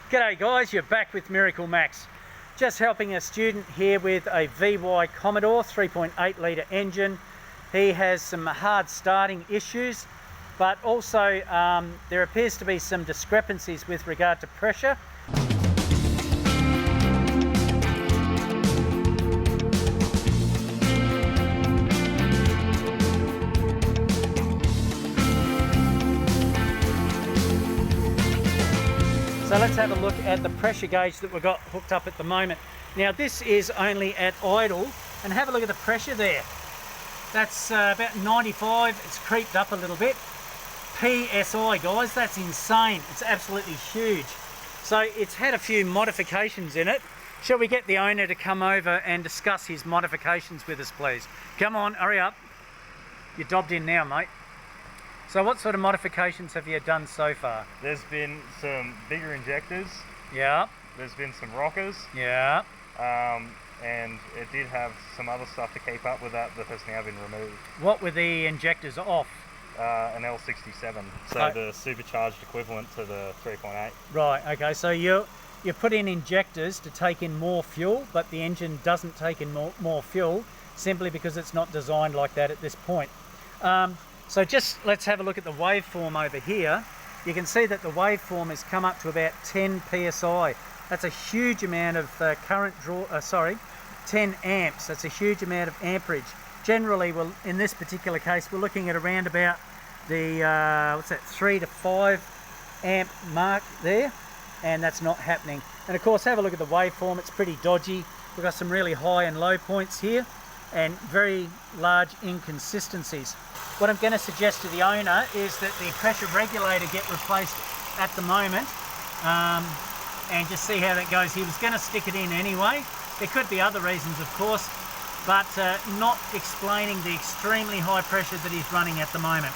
G'day guys, you're back with MiracleMAX. Just helping a student here with a VY Commodore 3.8 litre engine. He has some hard starting issues, but also there appears to be some discrepancies with regard to pressure. So let's have a look at the pressure gauge that we've got hooked up at the moment. Now this is only at idle, and have a look at the pressure there. That's about 95, it's creeped up a little bit. PSI guys, that's insane, it's absolutely huge. So it's had a few modifications in it. Shall we get the owner to come over and discuss his modifications with us please? Come on, hurry up. You're dobbed in now mate. So what sort of modifications have you done so far? There's been some bigger injectors. Yeah. There's been some rockers. Yeah. And it did have some other stuff to keep up with that has now been removed. What were the injectors off? An L67, so the supercharged equivalent to the 3.8. Right, okay, so you put in injectors to take in more fuel, but the engine doesn't take in more fuel simply because it's not designed like that at this point. So just let's have a look at the waveform over here. You can see that the waveform has come up to about 10 psi. That's a huge amount of current draw, 10 amps. That's a huge amount of amperage. Generally, well, in this particular case, we're looking at around about the, 3 to 5 amp mark there, and that's not happening. And of course, have a look at the waveform, it's pretty dodgy. We've got some really high and low points here, and very large inconsistencies. What I'm going to suggest to the owner is that the pressure regulator get replaced at the moment, and just see how that goes. He was going to stick it in anyway. There could be other reasons, of course, but not explaining the extremely high pressure that he's running at the moment.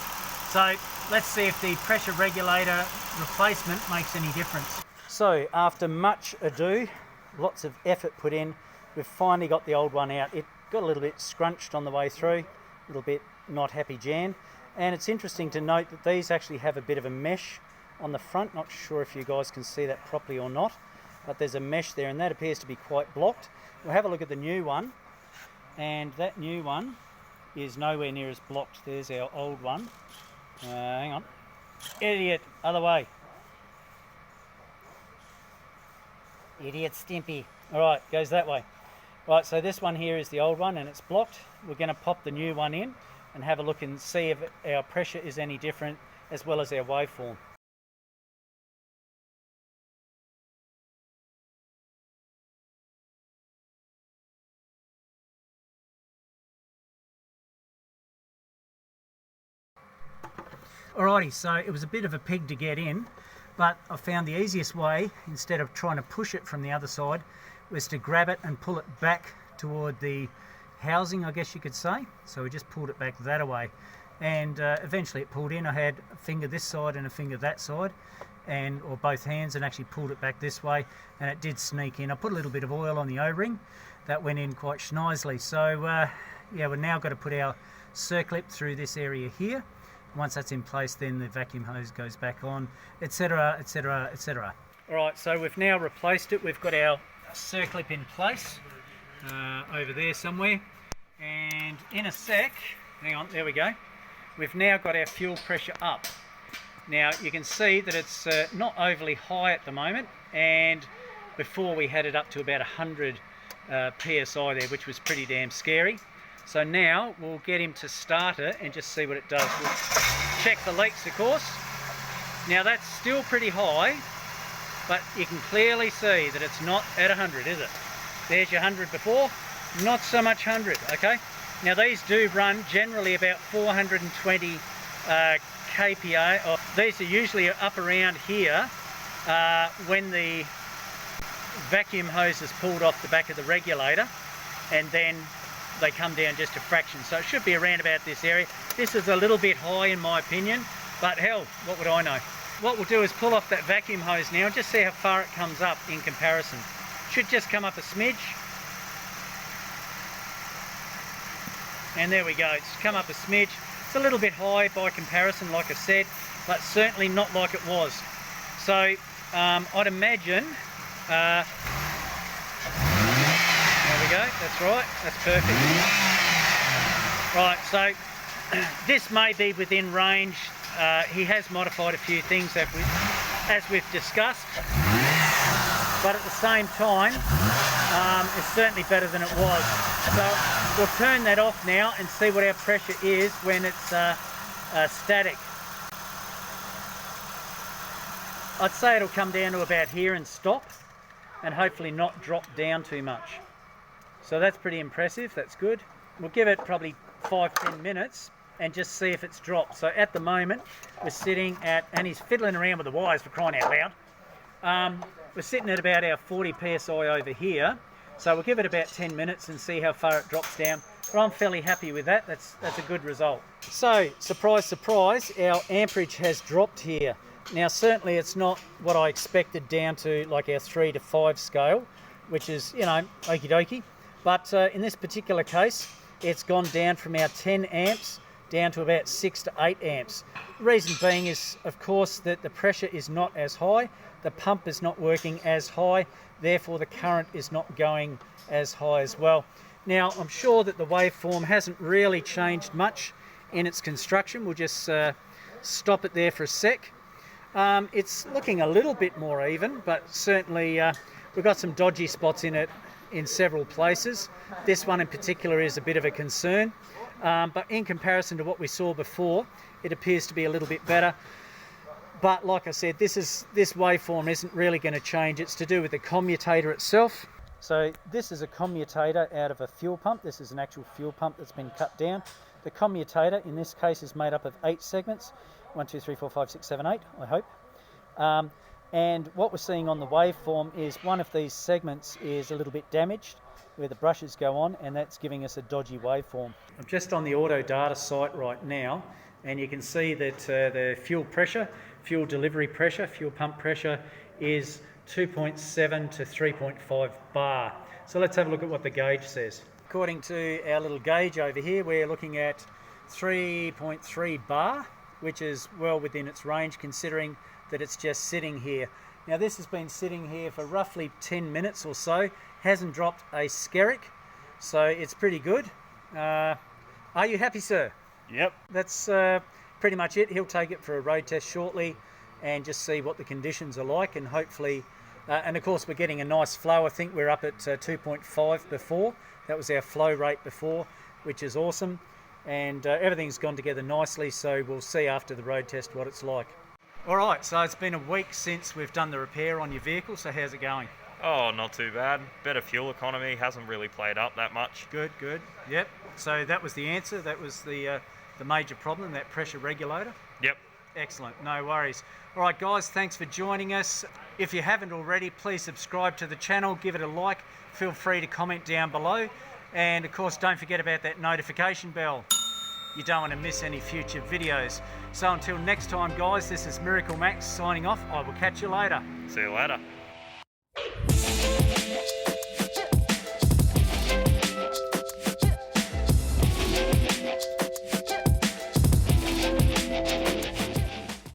So let's see if the pressure regulator replacement makes any difference. So after much ado, lots of effort put in, we've finally got the old one out. It got a little bit scrunched on the way through, a little bit not happy Jan, and it's interesting to note that these actually have a bit of a mesh on the front. Not sure if you guys can see that properly or not, but there's a mesh there and that appears to be quite blocked. We'll have a look at the new one, and that new one is nowhere near as blocked. There's our old one. Hang on, idiot, other way. Idiot Stimpy. Alright, goes that way. Right, so this one here is the old one and it's blocked. We're going to pop the new one in and have a look and see if our pressure is any different, as well as our waveform. Alrighty, so it was a bit of a pig to get in, but I found the easiest way, instead of trying to push it from the other side, was to grab it and pull it back toward the housing, I guess you could say. So we just pulled it back that way, and eventually it pulled in. I had a finger this side and a finger that side, or both hands, and actually pulled it back this way, and it did sneak in. I put a little bit of oil on the O-ring, that went in quite schnicely. So yeah, we've now got to put our circlip through this area here. Once that's in place, then the vacuum hose goes back on, etc, etc, etc. Alright, so we've now replaced it. We've got our circlip in place over there somewhere, and in a sec, hang on, there we go, we've now got our fuel pressure up. Now you can see that it's not overly high at the moment, and before we had it up to about 100 psi there, which was pretty damn scary. So now we'll get him to start it and just see what it does. We'll check the leaks, of course. Now that's still pretty high, but you can clearly see that it's not at 100, is it? There's your 100 before, not so much 100, okay? Now these do run generally about 420 kPa. These are usually up around here when the vacuum hose is pulled off the back of the regulator, and then they come down just a fraction. So it should be around about this area. This is a little bit high in my opinion, but hell, what would I know? What we'll do is pull off that vacuum hose now and just see how far it comes up in comparison. Should just come up a smidge. And there we go, it's come up a smidge. It's a little bit high by comparison, like I said, but certainly not like it was. So I'd imagine, there we go, that's right, that's perfect. Right, so this may be within range. He has modified a few things as we've discussed, but at the same time, it's certainly better than it was. So we'll turn that off now and see what our pressure is when it's static. I'd say it'll come down to about here and stop, and hopefully not drop down too much. So that's pretty impressive, that's good. We'll give it probably 5-10 minutes and just see if it's dropped. So at the moment we're sitting at, and he's fiddling around with the wires for crying out loud. We're sitting at about our 40 psi over here. So we'll give it about 10 minutes and see how far it drops down. But I'm fairly happy with that. That's a good result. So surprise, surprise, our amperage has dropped here. Now certainly it's not what I expected down to like our 3 to 5 scale, which is, you know, okie dokie. But in this particular case, it's gone down from our 10 amps down to about 6 to 8 amps. The reason being is, of course, that the pressure is not as high, the pump is not working as high, therefore the current is not going as high as well. Now, I'm sure that the waveform hasn't really changed much in its construction. We'll just stop it there for a sec. It's looking a little bit more even, but certainly we've got some dodgy spots in it in several places. This one in particular is a bit of a concern, but in comparison to what we saw before, it appears to be a little bit better. But like I said, this waveform isn't really going to change. It's to do with the commutator itself. So this is a commutator out of a fuel pump. This is an actual fuel pump that's been cut down. The commutator in this case is made up of 8 segments. 1, 2, 3, 4, 5, 6, 7, 8, I hope. And what we're seeing on the waveform is one of these segments is a little bit damaged where the brushes go on, and that's giving us a dodgy waveform. I'm just on the auto data site right now, and you can see that the fuel pressure, fuel delivery pressure, fuel pump pressure is 2.7 to 3.5 bar. So let's have a look at what the gauge says. According to our little gauge over here, we're looking at 3.3 bar, which is well within its range considering that it's just sitting here. Now this has been sitting here for roughly 10 minutes or so, hasn't dropped a skerrick, so it's pretty good. Are you happy, sir? Yep. That's pretty much it. He'll take it for a road test shortly and just see what the conditions are like, and hopefully, and of course we're getting a nice flow. I think we're up at 2.5 before. That was our flow rate before, which is awesome. And everything's gone together nicely, so we'll see after the road test what it's like. Alright, so it's been a week since we've done the repair on your vehicle, so how's it going? Oh, not too bad. Better fuel economy, hasn't really played up that much. Good, good. Yep. So that was the answer. That was the major problem, that pressure regulator. Yep. Excellent, no worries. Alright guys, thanks for joining us. If you haven't already, please subscribe to the channel, give it a like, feel free to comment down below. And of course, don't forget about that notification bell. You don't want to miss any future videos. So until next time guys, this is MiracleMAX signing off. I will catch you later. See you later.